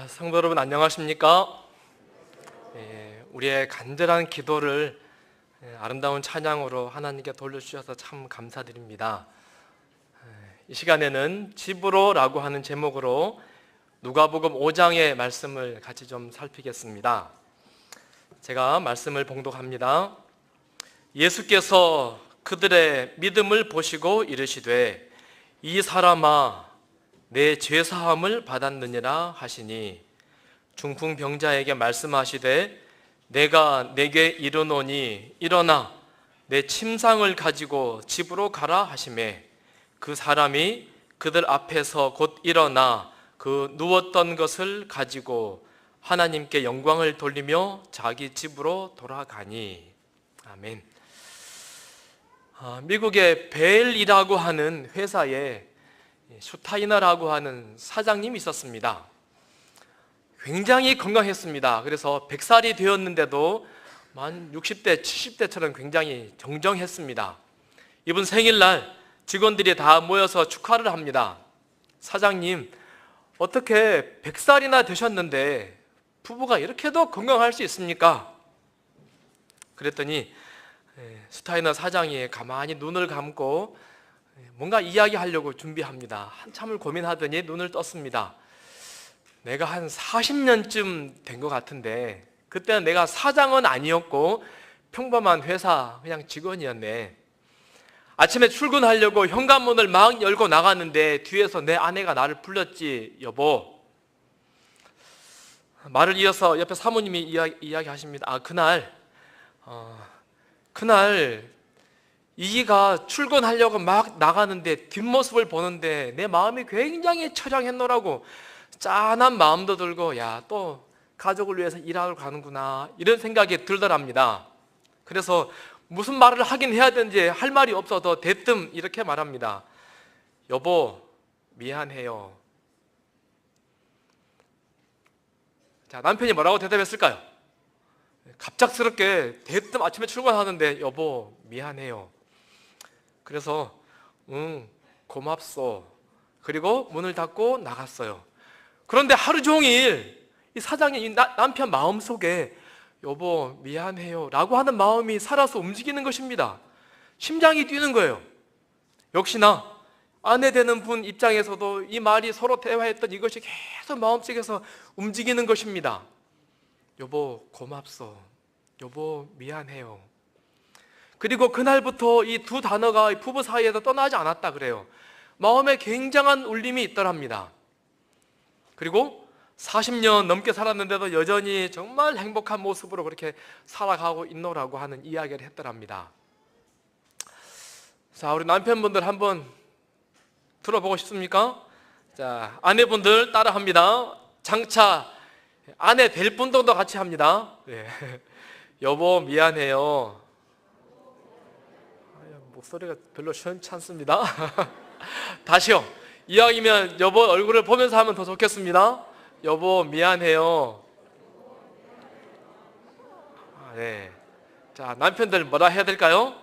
성도 여러분 안녕하십니까? 우리의 간절한 기도를 아름다운 찬양으로 하나님께 돌려주셔서 참 감사드립니다. 이 시간에는 집으로라고 하는 제목으로 누가복음 5장의 말씀을 같이 좀 살피겠습니다. 제가 말씀을 봉독합니다. 예수께서 그들의 믿음을 보시고 이르시되 이 사람아 내 죄사함을 받았느니라 하시니 중풍병자에게 말씀하시되 내가 내게 이르노니 일어나 내 침상을 가지고 집으로 가라 하시매 그 사람이 그들 앞에서 곧 일어나 그 누웠던 것을 가지고 하나님께 영광을 돌리며 자기 집으로 돌아가니. 아멘. 미국의 벨이라고 하는 회사에 슈타이너라고 하는 사장님이 있었습니다. 굉장히 건강했습니다. 그래서 100살이 되었는데도 만 60대, 70대처럼 굉장히 정정했습니다. 이분 생일날 직원들이 다 모여서 축하를 합니다. 사장님, 어떻게 100살이나 되셨는데 부부가 이렇게도 건강할 수 있습니까? 그랬더니 슈타이너 사장이 가만히 눈을 감고 뭔가 이야기하려고 준비합니다. 한참을 고민하더니 눈을 떴습니다. 내가 한 40년쯤 된 것 같은데 그때는 내가 사장은 아니었고 평범한 회사 그냥 직원이었네. 아침에 출근하려고 현관문을 막 열고 나갔는데 뒤에서 내 아내가 나를 불렀지. 여보. 말을 이어서 옆에 사모님이 이야기하십니다. 그날 이기가 출근하려고 막 나가는데 뒷모습을 보는데 내 마음이 굉장히 처량했노라고. 짠한 마음도 들고 야, 또 가족을 위해서 일하러 가는구나 이런 생각이 들더랍니다. 그래서 무슨 말을 하긴 해야 되는지 할 말이 없어서 대뜸 이렇게 말합니다. 여보, 미안해요. 자, 남편이 뭐라고 대답했을까요? 갑작스럽게 대뜸 아침에 출근하는데 여보, 미안해요. 그래서 고맙소. 그리고 문을 닫고 나갔어요. 그런데 하루 종일 이 사장님, 이 남편 마음속에 여보 미안해요 라고 하는 마음이 살아서 움직이는 것입니다. 심장이 뛰는 거예요. 역시나 아내 되는 분 입장에서도 이 말이 서로 대화했던 이것이 계속 마음속에서 움직이는 것입니다. 여보 고맙소. 여보 미안해요. 그리고 그날부터 이 두 단어가 부부 사이에서 떠나지 않았다 그래요. 마음에 굉장한 울림이 있더랍니다. 그리고 40년 넘게 살았는데도 여전히 정말 행복한 모습으로 그렇게 살아가고 있노라고 하는 이야기를 했더랍니다. 자, 우리 남편분들 한번 들어보고 싶습니까? 자, 아내분들 따라합니다. 장차 아내 될 분도 같이 합니다. 네. 여보 미안해요. 목소리가 별로 시원치 않습니다. 다시요. 이왕이면 여보 얼굴을 보면서 하면 더 좋겠습니다. 여보 미안해요. 네. 자, 남편들 뭐라 해야 될까요?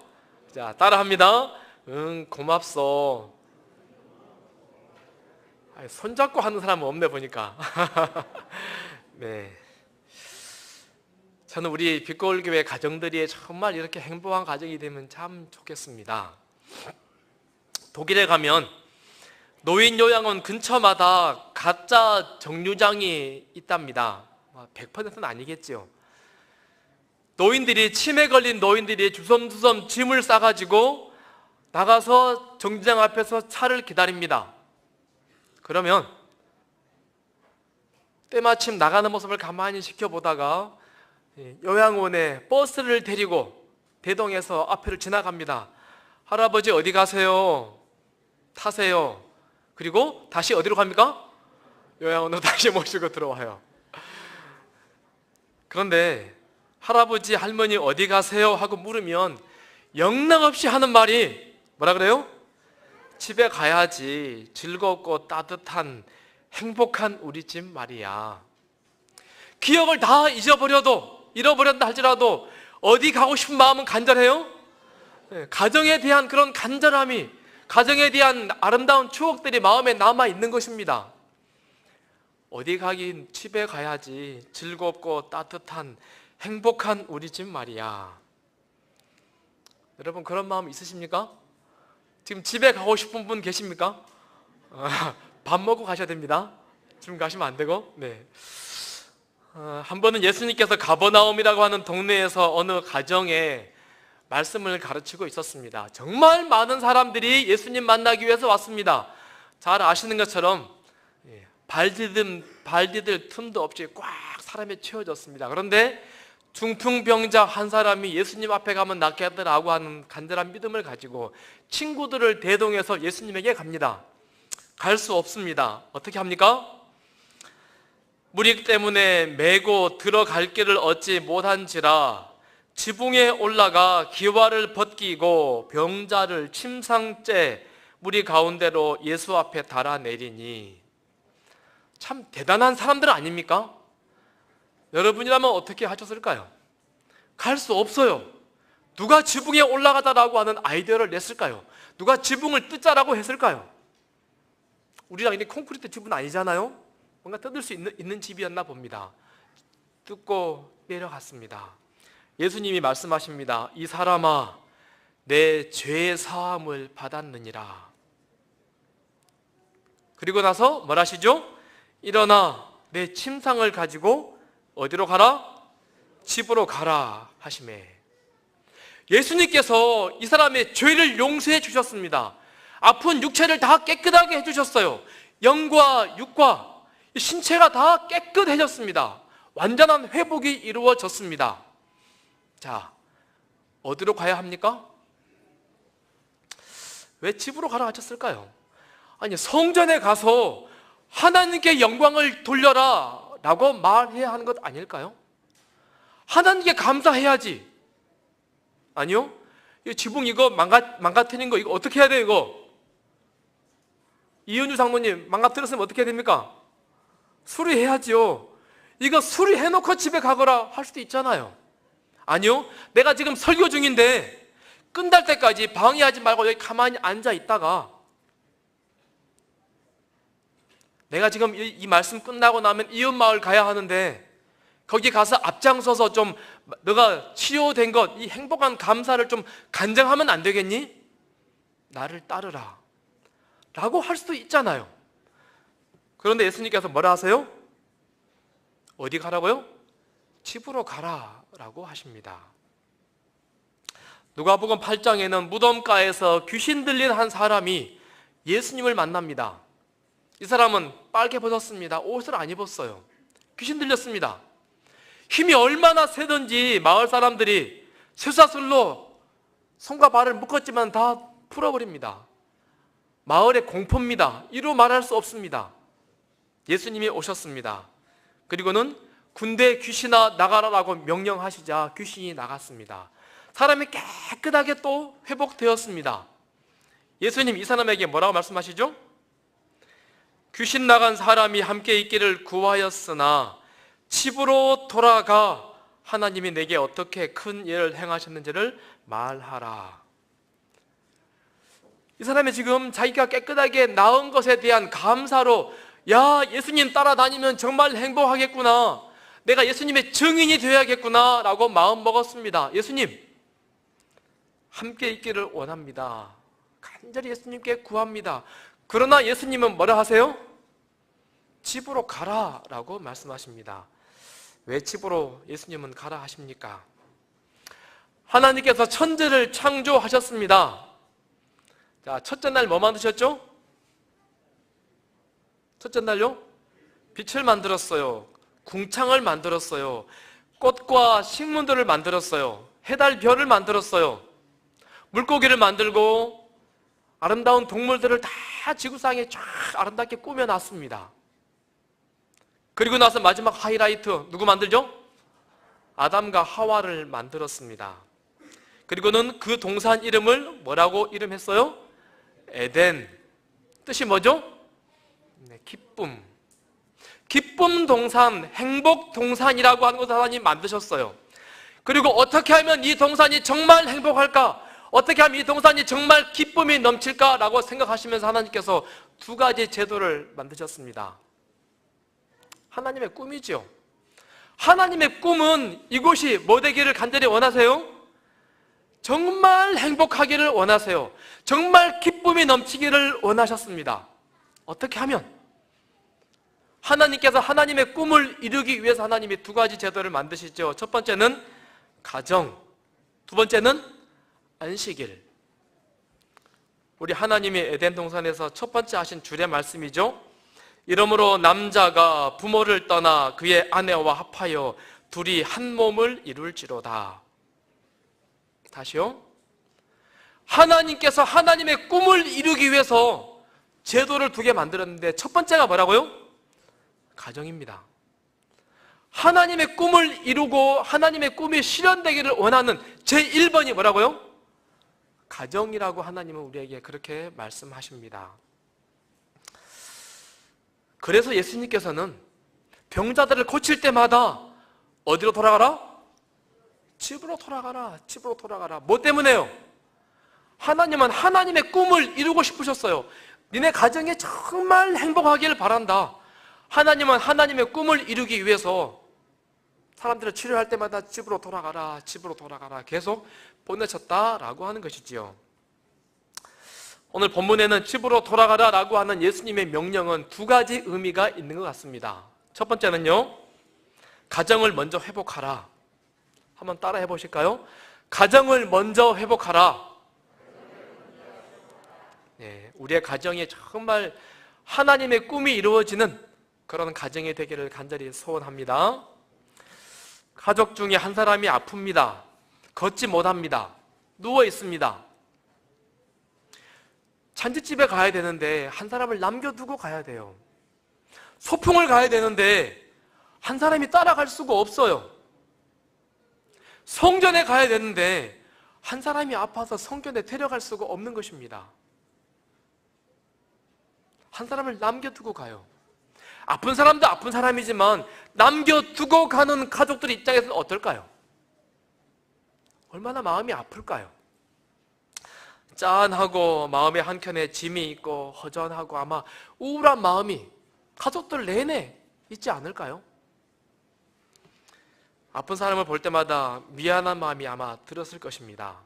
자, 따라합니다. 고맙소. 손잡고 하는 사람은 없네 보니까. 네. 저는 우리 빛거울교회 가정들이 정말 이렇게 행복한 가정이 되면 참 좋겠습니다. 독일에 가면 노인요양원 근처마다 가짜 정류장이 있답니다. 100%는 아니겠죠. 치매 걸린 노인들이 주섬주섬 짐을 싸가지고 나가서 정류장 앞에서 차를 기다립니다. 그러면 때마침 나가는 모습을 가만히 지켜보다가 요양원에 버스를 데리고 대동해서 앞을 지나갑니다. 할아버지 어디 가세요? 타세요. 그리고 다시 어디로 갑니까? 요양원으로 다시 모시고 들어와요. 그런데 할아버지 할머니 어디 가세요? 하고 물으면 영락없이 하는 말이 뭐라 그래요? 집에 가야지. 즐겁고 따뜻한 행복한 우리 집 말이야. 기억을 다 잃어버렸다 할지라도 어디 가고 싶은 마음은 간절해요? 가정에 대한 그런 간절함이, 가정에 대한 아름다운 추억들이 마음에 남아 있는 것입니다. 어디 가긴 집에 가야지. 즐겁고 따뜻한 행복한 우리 집 말이야. 여러분 그런 마음 있으십니까? 지금 집에 가고 싶은 분 계십니까? 밥 먹고 가셔야 됩니다. 지금 가시면 안 되고. 네. 한 번은 예수님께서 가버나움이라고 하는 동네에서 어느 가정에 말씀을 가르치고 있었습니다. 정말 많은 사람들이 예수님 만나기 위해서 왔습니다. 잘 아시는 것처럼 발디딜 틈도 없이 꽉 사람이 채워졌습니다. 그런데 중풍병자 한 사람이 예수님 앞에 가면 낫겠다라고 하는 간절한 믿음을 가지고 친구들을 대동해서 예수님에게 갑니다. 갈 수 없습니다. 어떻게 합니까? 무리 때문에 메고 들어갈 길을 얻지 못한지라 지붕에 올라가 기와를 벗기고 병자를 침상째 무리 가운데로 예수 앞에 달아내리니. 참 대단한 사람들 아닙니까? 여러분이라면 어떻게 하셨을까요? 갈 수 없어요. 누가 지붕에 올라가자라고 하는 아이디어를 냈을까요? 누가 지붕을 뜯자라고 했을까요? 우리랑 이게 콘크리트 집은 아니잖아요? 뭔가 뜯을 수 있는 집이었나 봅니다. 뜯고 내려갔습니다. 예수님이 말씀하십니다. 이 사람아, 내 죄 사함을 받았느니라. 그리고 나서 뭘 하시죠? 일어나 내 침상을 가지고 어디로 가라? 집으로 가라 하시매. 예수님께서 이 사람의 죄를 용서해 주셨습니다. 아픈 육체를 다 깨끗하게 해주셨어요. 영과 육과 신체가 다 깨끗해졌습니다. 완전한 회복이 이루어졌습니다. 자, 어디로 가야 합니까? 왜 집으로 가라 하셨을까요? 아니, 성전에 가서 하나님께 영광을 돌려라 라고 말해야 하는 것 아닐까요? 하나님께 감사해야지. 아니요? 이 지붕 이거 망가뜨린 거 이거 어떻게 해야 돼 이거? 이은주 장로님 망가뜨렸으면 어떻게 해야 됩니까? 수리해야지요. 이거 수리해놓고 집에 가거라 할 수도 있잖아요. 아니요, 내가 지금 설교 중인데 끝날 때까지 방해하지 말고 여기 가만히 앉아 있다가 내가 지금 이 말씀 끝나고 나면 이웃마을 가야 하는데 거기 가서 앞장서서 좀 너가 치유된 것, 이 행복한 감사를 좀 간증하면 안 되겠니? 나를 따르라 라고 할 수도 있잖아요. 그런데 예수님께서 뭐라 하세요? 어디 가라고요? 집으로 가라 라고 하십니다. 누가복음 8장에는 무덤가에서 귀신 들린 한 사람이 예수님을 만납니다. 이 사람은 빨개 벗었습니다. 옷을 안 입었어요. 귀신 들렸습니다. 힘이 얼마나 세든지 마을 사람들이 쇠사슬로 손과 발을 묶었지만 다 풀어버립니다. 마을의 공포입니다. 이루 말할 수 없습니다. 예수님이 오셨습니다. 그리고는 군대 귀신아 나가라라고 명령하시자 귀신이 나갔습니다. 사람이 깨끗하게 또 회복되었습니다. 예수님 이 사람에게 뭐라고 말씀하시죠? 귀신 나간 사람이 함께 있기를 구하였으나 집으로 돌아가 하나님이 내게 어떻게 큰 일을 행하셨는지를 말하라. 이 사람이 지금 자기가 깨끗하게 나은 것에 대한 감사로 야, 예수님 따라다니면 정말 행복하겠구나, 내가 예수님의 증인이 되어야겠구나 라고 마음 먹었습니다. 예수님 함께 있기를 원합니다. 간절히 예수님께 구합니다. 그러나 예수님은 뭐라 하세요? 집으로 가라 라고 말씀하십니다. 왜 집으로 예수님은 가라 하십니까? 하나님께서 천지를 창조하셨습니다. 자, 첫째 날 뭐 만드셨죠? 첫째 날요? 빛을 만들었어요. 궁창을 만들었어요. 꽃과 식물들을 만들었어요. 해달 별을 만들었어요. 물고기를 만들고 아름다운 동물들을 다 지구상에 쫙 아름답게 꾸며놨습니다. 그리고 나서 마지막 하이라이트 누구 만들죠? 아담과 하와를 만들었습니다. 그리고는 그 동산 이름을 뭐라고 이름했어요? 에덴. 뜻이 뭐죠? 네, 기쁨. 기쁨 동산, 행복 동산이라고 하는 것을 하나님 만드셨어요. 그리고 어떻게 하면 이 동산이 정말 행복할까? 어떻게 하면 이 동산이 정말 기쁨이 넘칠까라고 생각하시면서 하나님께서 두 가지 제도를 만드셨습니다. 하나님의 꿈이죠. 하나님의 꿈은 이곳이 뭐 되기를 간절히 원하세요? 정말 행복하기를 원하세요. 정말 기쁨이 넘치기를 원하셨습니다. 어떻게 하면? 하나님께서 하나님의 꿈을 이루기 위해서 하나님이 두 가지 제도를 만드시죠. 첫 번째는 가정, 두 번째는 안식일. 우리 하나님이 에덴 동산에서 첫 번째 하신 주의 말씀이죠. 이러므로 남자가 부모를 떠나 그의 아내와 합하여 둘이 한 몸을 이룰지로다. 다시요. 하나님께서 하나님의 꿈을 이루기 위해서 제도를 두 개 만들었는데 첫 번째가 뭐라고요? 가정입니다. 하나님의 꿈을 이루고 하나님의 꿈이 실현되기를 원하는 제1번이 뭐라고요? 가정이라고 하나님은 우리에게 그렇게 말씀하십니다. 그래서 예수님께서는 병자들을 고칠 때마다 어디로 돌아가라? 집으로 돌아가라, 집으로 돌아가라. 뭐 때문에요? 하나님은 하나님의 꿈을 이루고 싶으셨어요. 니네 가정이 정말 행복하기를 바란다. 하나님은 하나님의 꿈을 이루기 위해서 사람들을 치료할 때마다 집으로 돌아가라, 집으로 돌아가라 계속 보내셨다라고 하는 것이지요. 오늘 본문에는 집으로 돌아가라 라고 하는 예수님의 명령은 두 가지 의미가 있는 것 같습니다. 첫 번째는요, 가정을 먼저 회복하라. 한번 따라 해보실까요? 가정을 먼저 회복하라. 네, 우리의 가정이 정말 하나님의 꿈이 이루어지는 그런 가정이 되기를 간절히 소원합니다. 가족 중에 한 사람이 아픕니다. 걷지 못합니다. 누워 있습니다. 잔치집에 가야 되는데 한 사람을 남겨두고 가야 돼요. 소풍을 가야 되는데 한 사람이 따라갈 수가 없어요. 성전에 가야 되는데 한 사람이 아파서 성전에 데려갈 수가 없는 것입니다. 한 사람을 남겨두고 가요. 아픈 사람도 아픈 사람이지만 남겨두고 가는 가족들 입장에서는 어떨까요? 얼마나 마음이 아플까요? 짠하고 마음의 한켠에 짐이 있고 허전하고 아마 우울한 마음이 가족들 내내 있지 않을까요? 아픈 사람을 볼 때마다 미안한 마음이 아마 들었을 것입니다.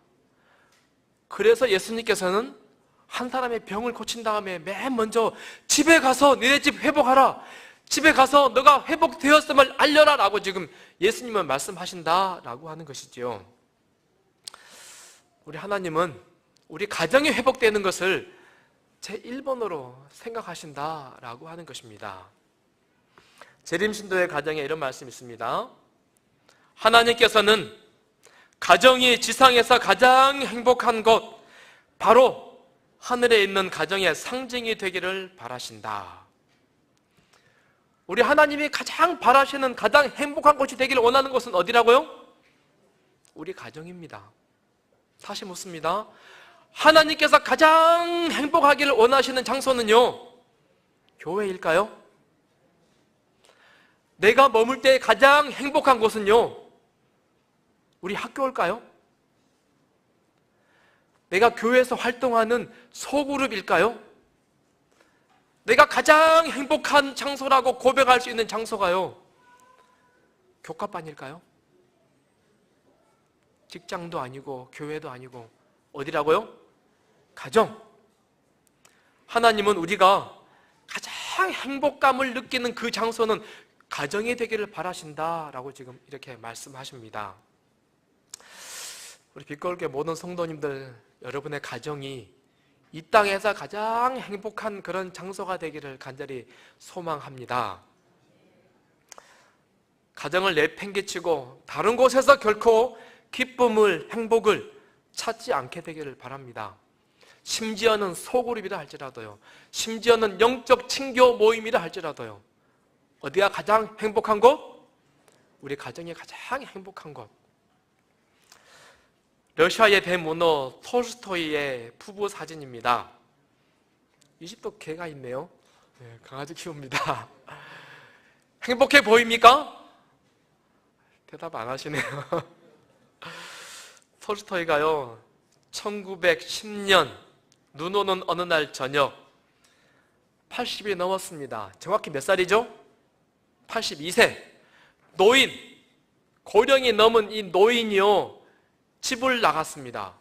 그래서 예수님께서는 한 사람의 병을 고친 다음에 맨 먼저 집에 가서 너네 집 회복하라, 집에 가서 너가 회복되었음을 알려라 라고 지금 예수님은 말씀하신다라고 하는 것이지요. 우리 하나님은 우리 가정이 회복되는 것을 제1번으로 생각하신다라고 하는 것입니다. 재림신도의 가정에 이런 말씀이 있습니다. 하나님께서는 가정이 지상에서 가장 행복한 곳, 바로 하늘에 있는 가정의 상징이 되기를 바라신다. 우리 하나님이 가장 바라시는 가장 행복한 곳이 되기를 원하는 곳은 어디라고요? 우리 가정입니다. 다시 묻습니다. 하나님께서 가장 행복하기를 원하시는 장소는요, 교회일까요? 내가 머물 때 가장 행복한 곳은요, 우리 학교일까요? 내가 교회에서 활동하는 소그룹일까요? 내가 가장 행복한 장소라고 고백할 수 있는 장소가요, 교과반일까요? 직장도 아니고 교회도 아니고 어디라고요? 가정. 하나님은 우리가 가장 행복감을 느끼는 그 장소는 가정이 되기를 바라신다라고 지금 이렇게 말씀하십니다. 우리 빛거울교회 모든 성도님들, 여러분의 가정이 이 땅에서 가장 행복한 그런 장소가 되기를 간절히 소망합니다. 가정을 내팽개치고 다른 곳에서 결코 기쁨을, 행복을 찾지 않게 되기를 바랍니다. 심지어는 소그룹이라 할지라도요, 심지어는 영적 친교 모임이라 할지라도요, 어디가 가장 행복한 곳? 우리 가정이 가장 행복한 곳. 러시아의 대문호 톨스토이의 부부 사진입니다. 이 집도 개가 있네요. 네, 강아지 키웁니다. 행복해 보입니까? 대답 안 하시네요. 톨스토이가요, 1910년 눈 오는 어느 날 저녁 80이 넘었습니다. 정확히 몇 살이죠? 82세 노인, 고령이 넘은 이 노인이요, 집을 나갔습니다.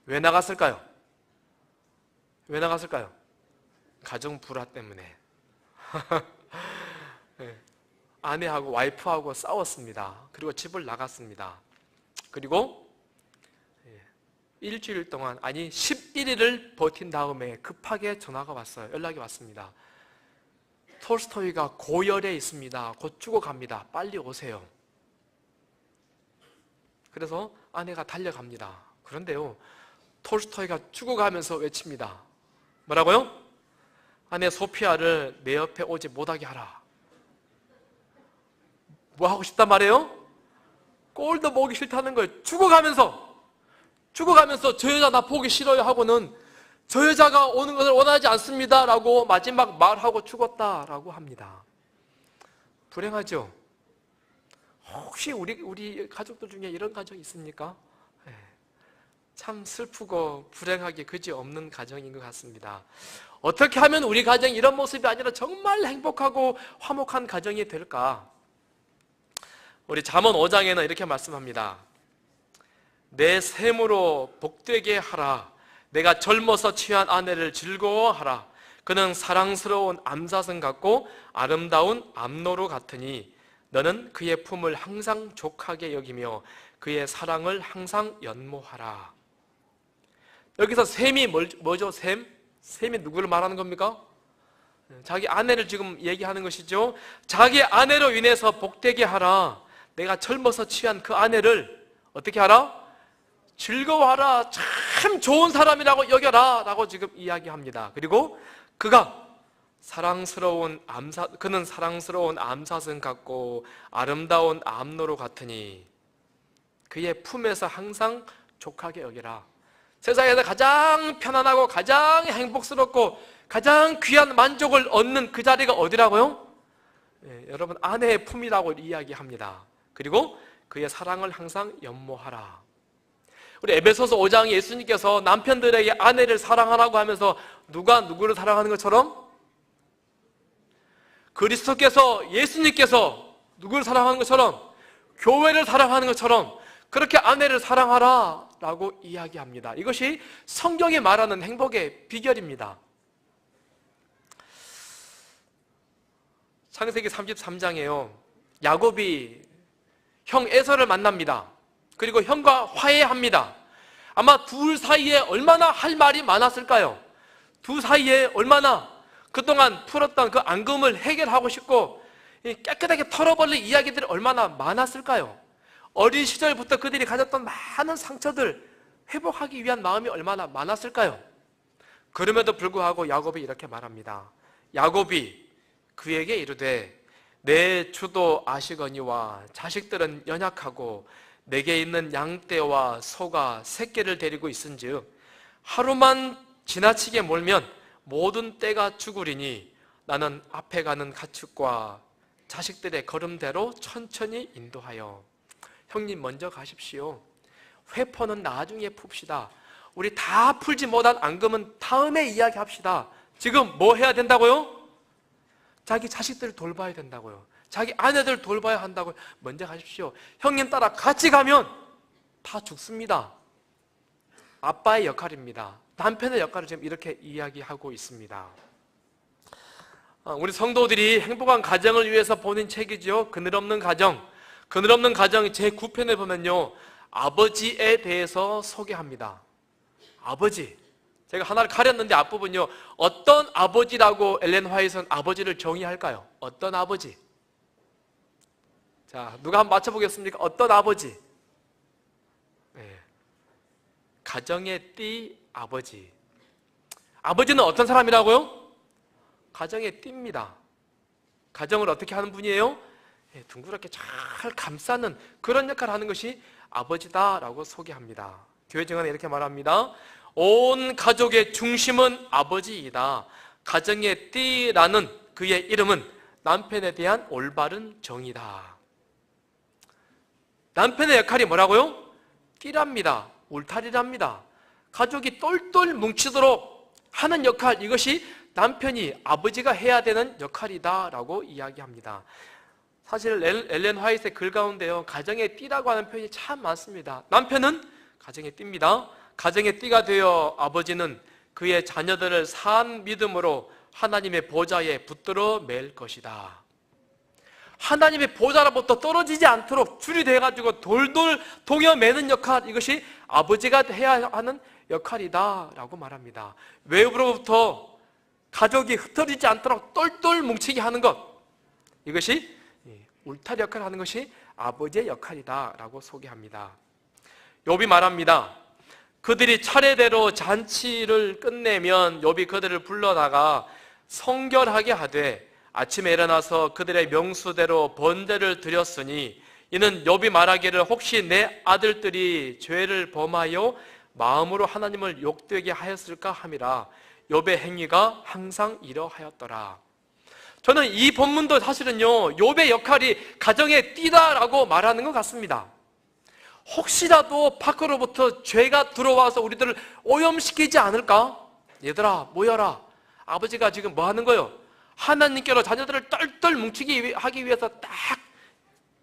왜 나갔을까요? 왜 나갔을까요? 가정 불화 때문에. 네. 아내하고 와이프하고 싸웠습니다. 그리고 집을 나갔습니다. 그리고 일주일 동안, 아니 11일을 버틴 다음에 급하게 전화가 왔어요. 연락이 왔습니다. 톨스토이가 고열에 있습니다. 곧 죽어갑니다. 빨리 오세요. 그래서 아내가 달려갑니다. 그런데요, 톨스토이가 죽어가면서 외칩니다. 뭐라고요? 아내 소피아를 내 옆에 오지 못하게 하라. 뭐 하고 싶단 말이에요? 꼴도 보기 싫다는 거예요. 죽어가면서 저 여자 나 보기 싫어요 하고는 저 여자가 오는 것을 원하지 않습니다 라고 마지막 말하고 죽었다라고 합니다. 불행하죠? 혹시 우리 가족들 중에 이런 가정이 있습니까? 참 슬프고 불행하게 그지없는 가정인 것 같습니다. 어떻게 하면 우리 가정이 이런 모습이 아니라 정말 행복하고 화목한 가정이 될까? 우리 잠언 5장에는 이렇게 말씀합니다. 내 샘으로 복되게 하라. 내가 젊어서 취한 아내를 즐거워하라. 그는 사랑스러운 암사슴 같고 아름다운 암노루 같으니 너는 그의 품을 항상 족하게 여기며 그의 사랑을 항상 연모하라. 여기서 샘이 뭐죠? 샘이 누구를 말하는 겁니까? 자기 아내를 지금 얘기하는 것이죠. 자기 아내로 인해서 복되게 하라. 내가 젊어서 취한 그 아내를 어떻게 하라? 즐거워하라. 참 좋은 사람이라고 여겨라 라고 지금 이야기합니다. 그리고 그는 사랑스러운 암사슴 같고 아름다운 암노루 같으니 그의 품에서 항상 족하게 여겨라. 세상에서 가장 편안하고 가장 행복스럽고 가장 귀한 만족을 얻는 그 자리가 어디라고요? 여러분, 아내의 품이라고 이야기합니다. 그리고 그의 사랑을 항상 연모하라. 우리 에베소서 5장 예수님께서 남편들에게 아내를 사랑하라고 하면서 누가 누구를 사랑하는 것처럼 그리스도께서, 예수님께서 누구를 사랑하는 것처럼, 교회를 사랑하는 것처럼 그렇게 아내를 사랑하라 라고 이야기합니다. 이것이 성경이 말하는 행복의 비결입니다. 창세기 33장에요, 야곱이 형 에서를 만납니다. 그리고 형과 화해합니다. 아마 둘 사이에 얼마나 할 말이 많았을까요? 두 사이에 얼마나 그동안 풀었던 그 앙금을 해결하고 싶고 깨끗하게 털어버릴 이야기들이 얼마나 많았을까요? 어린 시절부터 그들이 가졌던 많은 상처들 회복하기 위한 마음이 얼마나 많았을까요? 그럼에도 불구하고 야곱이 이렇게 말합니다. 야곱이 그에게 이르되 내 주도 아시거니와 자식들은 연약하고 내게 있는 양떼와 소가 새끼를 데리고 있은즉 하루만 지나치게 몰면 모든 떼가 죽으리니 나는 앞에 가는 가축과 자식들의 걸음대로 천천히 인도하여 형님 먼저 가십시오. 회포는 나중에 풉시다. 우리 다 풀지 못한 앙금은 다음에 이야기합시다. 지금 뭐 해야 된다고요? 자기 자식들을 돌봐야 된다고요. 자기 아내들 돌봐야 한다고요. 먼저 가십시오. 형님 따라 같이 가면 다 죽습니다. 아빠의 역할입니다. 남편의 역할을 지금 이렇게 이야기하고 있습니다. 우리 성도들이 행복한 가정을 위해서 보는 책이죠. 그늘없는 가정. 그늘없는 가정 제9편에 보면요, 아버지에 대해서 소개합니다. 아버지. 제가 하나를 가렸는데 앞부분요, 어떤 아버지라고 엘렌 화이트는 아버지를 정의할까요? 어떤 아버지? 자, 누가 한번 맞춰보겠습니까? 어떤 아버지? 네. 가정의 띠 아버지. 아버지는 어떤 사람이라고요? 가정의 띠입니다. 가정을 어떻게 하는 분이에요? 네, 둥그렇게 잘 감싸는 그런 역할을 하는 것이 아버지다라고 소개합니다. 교회 증언에 이렇게 말합니다. 온 가족의 중심은 아버지이다. 가정의 띠라는 그의 이름은 남편에 대한 올바른 정의다. 남편의 역할이 뭐라고요? 띠랍니다. 울타리랍니다. 가족이 똘똘 뭉치도록 하는 역할, 이것이 남편이, 아버지가 해야 되는 역할이다라고 이야기합니다. 사실 엘렌 화이트의 글 가운데요, 가정의 띠라고 하는 표현이 참 많습니다. 남편은 가정의 띠입니다. 가정의 띠가 되어 아버지는 그의 자녀들을 산 믿음으로 하나님의 보좌에 붙들어 맬 것이다. 하나님의 보좌로부터 떨어지지 않도록 줄이 돼가지고 돌돌 동여 매는 역할, 이것이 아버지가 해야 하는 역할이다 라고 말합니다. 외부로부터 가족이 흩어지지 않도록 똘똘 뭉치게 하는 것, 이것이 울타리 역할을 하는 것이 아버지의 역할이다 라고 소개합니다. 욥이 말합니다. 그들이 차례대로 잔치를 끝내면 욥이 그들을 불러다가 성결하게 하되 아침에 일어나서 그들의 명수대로 번제를 드렸으니 이는 욥이 말하기를 혹시 내 아들들이 죄를 범하여 마음으로 하나님을 욕되게 하였을까 함이라. 욥의 행위가 항상 이러하였더라. 저는 이 본문도 사실은요, 욥의 역할이 가정의 띠다라고 말하는 것 같습니다. 혹시라도 밖으로부터 죄가 들어와서 우리들을 오염시키지 않을까? 얘들아 모여라, 아버지가 지금 뭐 하는 거예요? 하나님께로 자녀들을 똘똘 뭉치기 하기 위해서 딱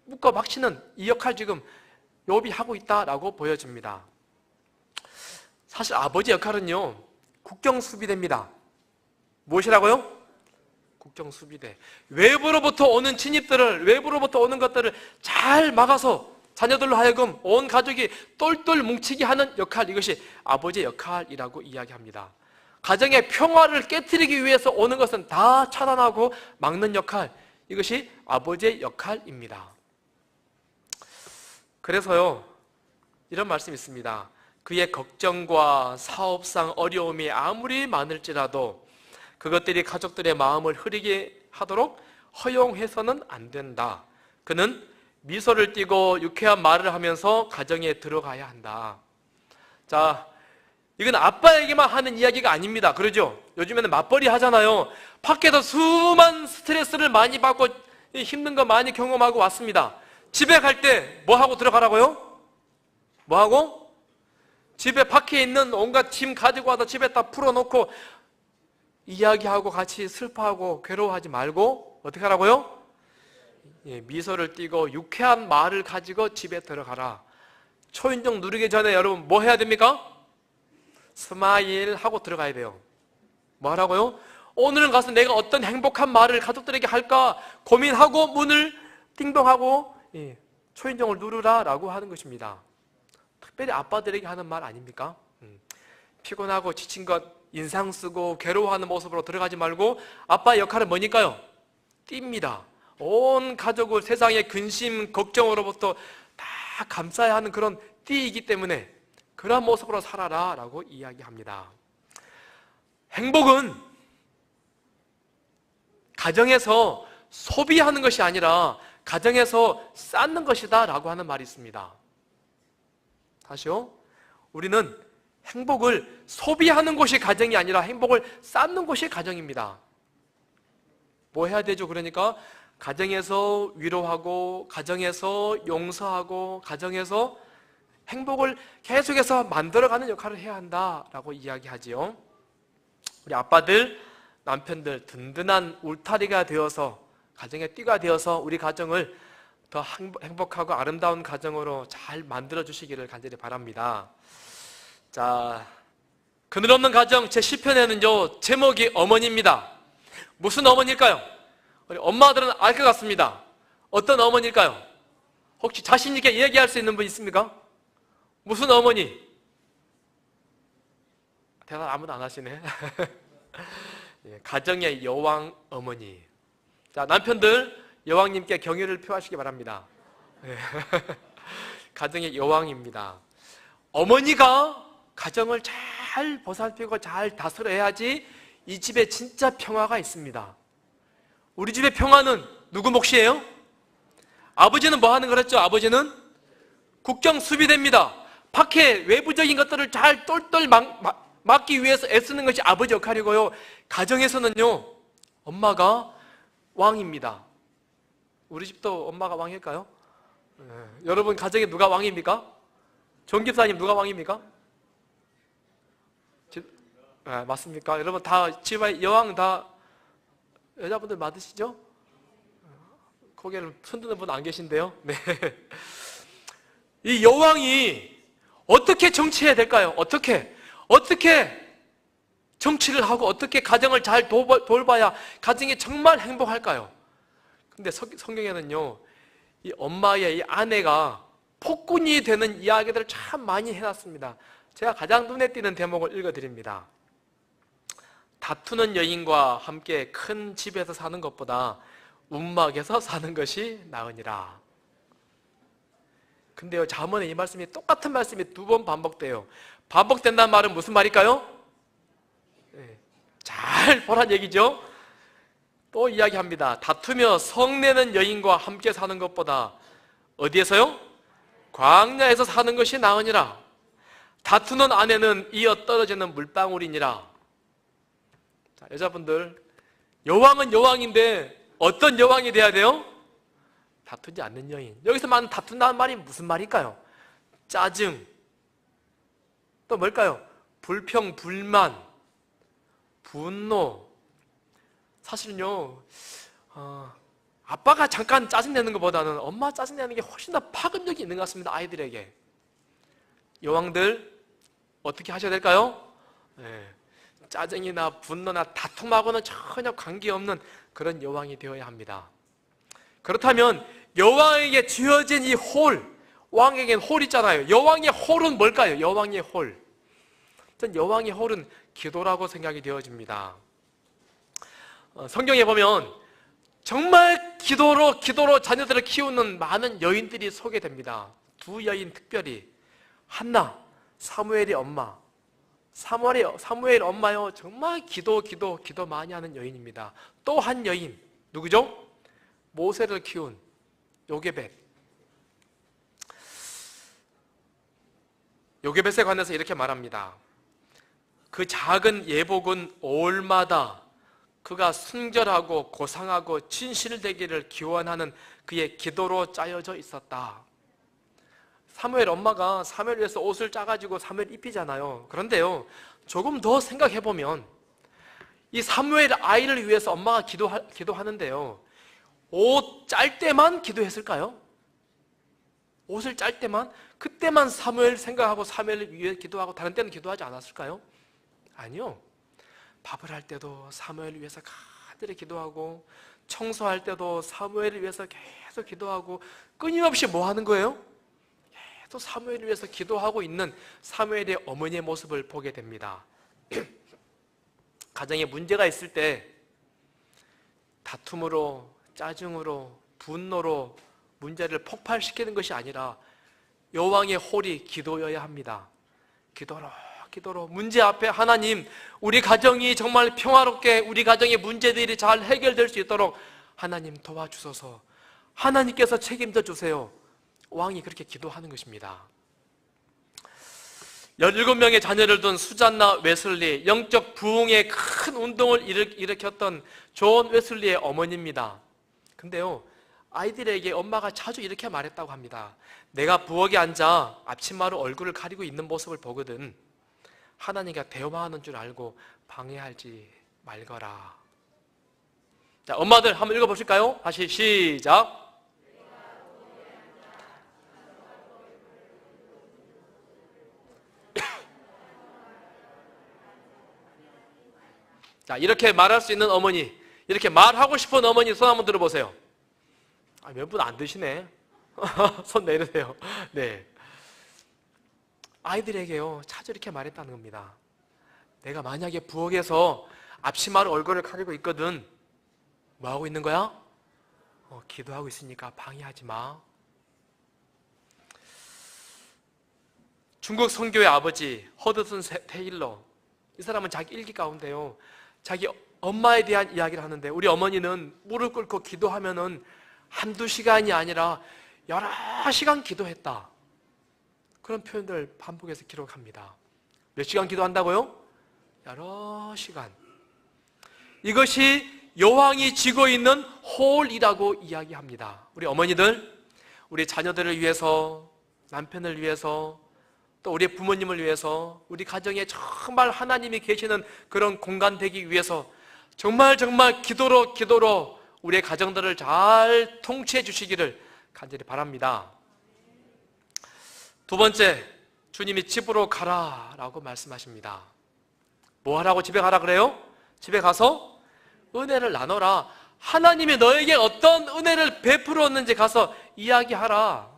묶어 박치는 이 역할 지금 욥이 하고 있다라고 보여집니다. 사실 아버지 역할은요, 국경수비대입니다. 무엇이라고요? 국경수비대. 외부로부터 오는 침입들을, 외부로부터 오는 것들을 잘 막아서 자녀들로 하여금 온 가족이 똘똘 뭉치게 하는 역할, 이것이 아버지의 역할이라고 이야기합니다. 가정의 평화를 깨트리기 위해서 오는 것은 다 차단하고 막는 역할, 이것이 아버지의 역할입니다. 그래서요, 이런 말씀이 있습니다. 그의 걱정과 사업상 어려움이 아무리 많을지라도 그것들이 가족들의 마음을 흐리게 하도록 허용해서는 안 된다. 그는 미소를 띠고 유쾌한 말을 하면서 가정에 들어가야 한다. 자, 이건 아빠에게만 하는 이야기가 아닙니다. 그러죠? 요즘에는 맞벌이 하잖아요. 밖에서 수많은 스트레스를 많이 받고 힘든 거 많이 경험하고 왔습니다. 집에 갈 때 뭐 하고 들어가라고요? 뭐 하고? 집에 밖에 있는 온갖 짐 가지고 와서 집에 다 풀어놓고 이야기하고 같이 슬퍼하고 괴로워하지 말고 어떻게 하라고요? 미소를 띠고 유쾌한 말을 가지고 집에 들어가라. 초인종 누르기 전에 여러분 뭐 해야 됩니까? 스마일 하고 들어가야 돼요. 뭐 하라고요? 오늘은 가서 내가 어떤 행복한 말을 가족들에게 할까 고민하고 문을 띵동하고 초인종을 누르라 라고 하는 것입니다. 특별히 아빠들에게 하는 말 아닙니까? 피곤하고 지친 것 인상 쓰고 괴로워하는 모습으로 들어가지 말고, 아빠의 역할은 뭐니까요? 띠입니다. 온 가족을 세상의 근심, 걱정으로부터 다 감싸야 하는 그런 띠이기 때문에 그런 모습으로 살아라 라고 이야기합니다. 행복은 가정에서 소비하는 것이 아니라 가정에서 쌓는 것이다 라고 하는 말이 있습니다. 다시요. 우리는 행복을 소비하는 것이 가정이 아니라 행복을 쌓는 것이 가정입니다. 뭐 해야 되죠? 그러니까 가정에서 위로하고, 가정에서 용서하고, 가정에서 행복을 계속해서 만들어가는 역할을 해야 한다라고 이야기하지요. 우리 아빠들, 남편들 든든한 울타리가 되어서, 가정의 띠가 되어서 우리 가정을 더 행복하고 아름다운 가정으로 잘 만들어 주시기를 간절히 바랍니다. 자, 그늘 없는 가정 제 10편에는요 제목이 어머니입니다. 무슨 어머니일까요? 우리 엄마들은 알 것 같습니다. 어떤 어머니일까요? 혹시 자신 있게 얘기할 수 있는 분 있습니까? 무슨 어머니? 대답 아무도 안 하시네. 가정의 여왕 어머니. 자, 남편들 여왕님께 경의를 표하시기 바랍니다. 가정의 여왕입니다. 어머니가 가정을 잘 보살피고 잘 다스려야지 이 집에 진짜 평화가 있습니다. 우리 집의 평화는 누구 몫이에요? 아버지는 뭐 하는 거랬죠? 아버지는 국경수비대입니다. 밖에 외부적인 것들을 잘 똘똘 막기 위해서 애쓰는 것이 아버지 역할이고요. 가정에서는요, 엄마가 왕입니다. 우리 집도 엄마가 왕일까요? 여러분 가정에 누가 왕입니까? 정 집사님 누가 왕입니까? 맞습니까? 여러분 다 집안에 여왕 다 여자분들 맞으시죠? 고개를 흔드는 분 안 계신데요? 네. 이 여왕이 어떻게 정치해야 될까요? 어떻게 정치를 하고 어떻게 가정을 잘 돌봐야 가정이 정말 행복할까요? 근데 성경에는요, 이 엄마의 이 아내가 폭군이 되는 이야기들을 참 많이 해놨습니다. 제가 가장 눈에 띄는 대목을 읽어드립니다. 다투는 여인과 함께 큰 집에서 사는 것보다 움막에서 사는 것이 나으니라. 근데요, 잠언에 이 말씀이 똑같은 말씀이 2번 반복돼요. 반복된다는 말은 무슨 말일까요? 잘 보란 얘기죠. 또 이야기합니다. 다투며 성내는 여인과 함께 사는 것보다 어디에서요? 광야에서 사는 것이 나으니라. 다투는 아내는 이어 떨어지는 물방울이니라. 자, 여자분들, 여왕은 여왕인데 어떤 여왕이 돼야 돼요? 다투지 않는 여인. 여기서 말하는 다툰다는 말이 무슨 말일까요? 짜증, 또 뭘까요? 불평, 불만, 분노. 사실은요, 아빠가 잠깐 짜증내는 것보다는 엄마 짜증내는 게 훨씬 더 파급력이 있는 것 같습니다. 아이들에게. 여왕들 어떻게 하셔야 될까요? 짜증이나 분노나 다툼하고는 전혀 관계없는 그런 여왕이 되어야 합니다. 그렇다면 여왕에게 주어진 이 홀, 왕에게는 홀 있잖아요. 여왕의 홀은 뭘까요? 여왕의 홀. 전 여왕의 홀은 기도라고 생각이 되어집니다. 성경에 보면 정말 기도로 자녀들을 키우는 많은 여인들이 소개됩니다. 2 여인 특별히. 한나, 사무엘의 엄마. 사무엘 엄마요, 정말 기도 많이 하는 여인입니다. 또 한 여인, 누구죠? 모세를 키운 요게벳. 요게벳에 관해서 이렇게 말합니다. 그 작은 예복은 올마다 그가 순결하고 고상하고 진실되기를 기원하는 그의 기도로 짜여져 있었다. 사무엘 엄마가 사무엘 위해서 옷을 짜가지고 사무엘 입히잖아요. 그런데요, 조금 더 생각해보면 이 사무엘 아이를 위해서 엄마가 기도하는데요, 옷 짤 때만 기도했을까요? 옷을 짤 때만? 그때만 사무엘 생각하고 사무엘을 위해 기도하고 다른 때는 기도하지 않았을까요? 아니요. 밥을 할 때도 사무엘을 위해서 간절히 기도하고, 청소할 때도 사무엘을 위해서 계속 기도하고, 끊임없이 뭐 하는 거예요? 계속 사무엘을 위해서 기도하고 있는 사무엘의 어머니의 모습을 보게 됩니다. 가정에 문제가 있을 때 다툼으로, 짜증으로, 분노로 문제를 폭발시키는 것이 아니라 여왕의 홀이 기도여야 합니다. 기도로 문제 앞에 하나님, 우리 가정이 정말 평화롭게 우리 가정의 문제들이 잘 해결될 수 있도록 하나님 도와주소서, 하나님께서 책임져 주세요. 왕이 그렇게 기도하는 것입니다. 17명의 자녀를 둔 수잔나 웨슬리, 영적 부흥의 큰 운동을 일으켰던 존 웨슬리의 어머니입니다. 근데요, 아이들에게 엄마가 자주 이렇게 말했다고 합니다. 내가 부엌에 앉아 앞치마로 얼굴을 가리고 있는 모습을 보거든 하나님과 대화하는 줄 알고 방해하지 말거라. 자, 엄마들 한번 읽어보실까요? 다시 시작. 자, 이렇게 말할 수 있는 어머니, 이렇게 말하고 싶은 어머니 손 한번 들어보세요. 몇 분 안 드시네. 손 내리세요. 네. 아이들에게요, 자주 이렇게 말했다는 겁니다. 내가 만약에 부엌에서 앞치마로 얼굴을 가리고 있거든, 뭐 하고 있는 거야? 기도하고 있으니까 방해하지 마. 중국 선교의 아버지 허드슨 테일러, 이 사람은 자기 일기 가운데요, 자기 엄마에 대한 이야기를 하는데, 우리 어머니는 무릎 꿇고 기도하면은 한두 시간이 아니라 여러 시간 기도했다, 그런 표현들을 반복해서 기록합니다. 몇 시간 기도한다고요? 여러 시간. 이것이 여왕이 쥐고 있는 홀이라고 이야기합니다. 우리 어머니들, 우리 자녀들을 위해서, 남편을 위해서 또 우리 부모님을 위해서, 우리 가정에 정말 하나님이 계시는 그런 공간 되기 위해서 정말 기도로 우리의 가정들을 잘 통치해 주시기를 간절히 바랍니다. 두 번째, 주님이 집으로 가라라고 말씀하십니다. 뭐 하라고 집에 가라 그래요? 집에 가서 은혜를 나눠라. 하나님이 너에게 어떤 은혜를 베풀었는지 가서 이야기하라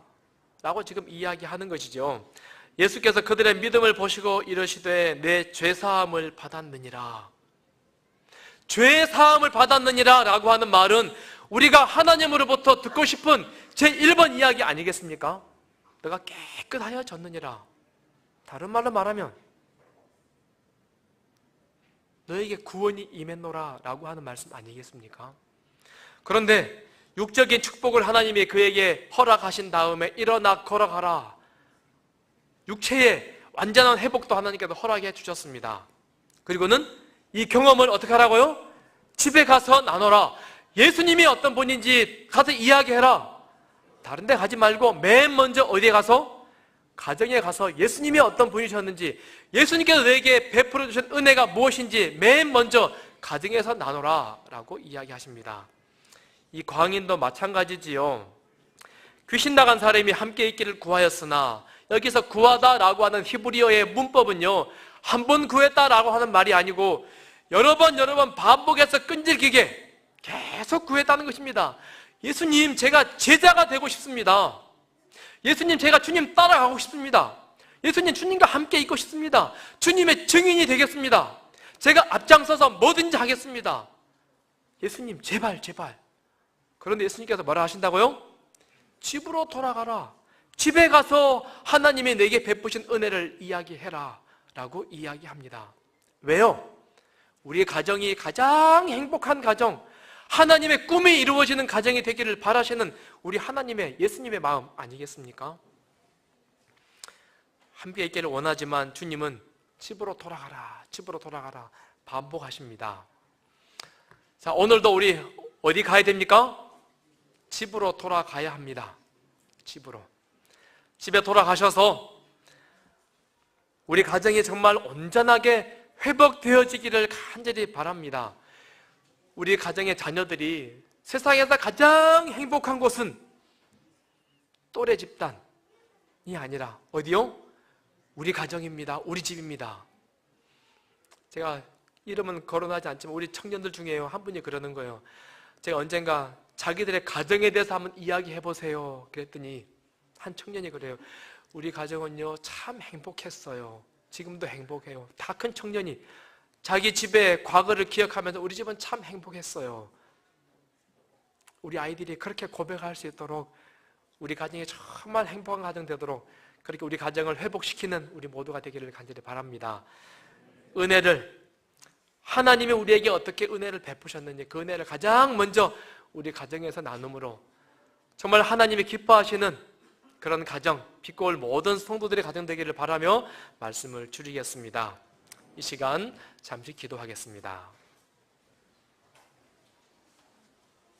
라고 지금 이야기하는 것이죠. 예수께서 그들의 믿음을 보시고 이르시되 내 죄사함을 받았느니라. 죄사함을 받았느니라 라고 하는 말은 우리가 하나님으로부터 듣고 싶은 제1번 이야기 아니겠습니까? 너가 깨끗하여졌느니라. 다른 말로 말하면 너에게 구원이 임했노라 라고 하는 말씀 아니겠습니까? 그런데 육적인 축복을 하나님이 그에게 허락하신 다음에 일어나 걸어가라. 육체의 완전한 회복도 하나님께서 허락해 주셨습니다. 그리고는 이 경험을 어떻게 하라고요? 집에 가서 나눠라. 예수님이 어떤 분인지 가서 이야기해라. 다른 데 가지 말고 맨 먼저 어디에 가서? 가정에 가서 예수님이 어떤 분이셨는지, 예수님께서 너에게 베풀어 주신 은혜가 무엇인지 맨 먼저 가정에서 나눠라 라고 이야기하십니다. 이 광인도 마찬가지지요. 귀신 나간 사람이 함께 있기를 구하였으나, 여기서 구하다 라고 하는 히브리어의 문법은요, 한 번 구했다 라고 하는 말이 아니고 여러 번 반복해서 끈질기게 계속 구했다는 것입니다. 예수님, 제가 제자가 되고 싶습니다. 예수님, 제가 주님 따라가고 싶습니다. 예수님, 주님과 함께 있고 싶습니다. 주님의 증인이 되겠습니다. 제가 앞장서서 뭐든지 하겠습니다. 예수님, 제발. 그런데 예수님께서 뭐라 하신다고요? 집으로 돌아가라. 집에 가서 하나님이 내게 베푸신 은혜를 이야기해라 라고 이야기합니다. 왜요? 우리 가정이 가장 행복한 가정, 하나님의 꿈이 이루어지는 가정이 되기를 바라시는 우리 하나님의, 예수님의 마음 아니겠습니까? 함께 있기를 원하지만 주님은 집으로 돌아가라 반복하십니다. 자, 오늘도 우리 어디 가야 됩니까? 집으로 돌아가야 합니다. 집에 돌아가셔서 우리 가정이 정말 온전하게 회복되어지기를 간절히 바랍니다. 우리 가정의 자녀들이 세상에서 가장 행복한 곳은 또래 집단이 아니라 어디요? 우리 가정입니다. 우리 집입니다. 제가 이름은 거론하지 않지만 우리 청년들 중에요, 한 분이 그러는 거예요. 제가 언젠가 자기들의 가정에 대해서 한번 이야기해 보세요 그랬더니 한 청년이 그래요. 우리 가정은요 참 행복했어요. 지금도 행복해요. 다 큰 청년이 자기 집의 과거를 기억하면서 우리 집은 참 행복했어요. 우리 아이들이 그렇게 고백할 수 있도록, 우리 가정이 정말 행복한 가정 되도록 그렇게 우리 가정을 회복시키는 우리 모두가 되기를 간절히 바랍니다. 은혜를, 하나님이 우리에게 어떻게 은혜를 베푸셨는지 그 은혜를 가장 먼저 우리 가정에서 나눔으로 정말 하나님이 기뻐하시는 그런 가정, 빛과 올 모든 성도들의 가정 되기를 바라며 말씀을 줄이겠습니다. 이 시간 잠시 기도하겠습니다.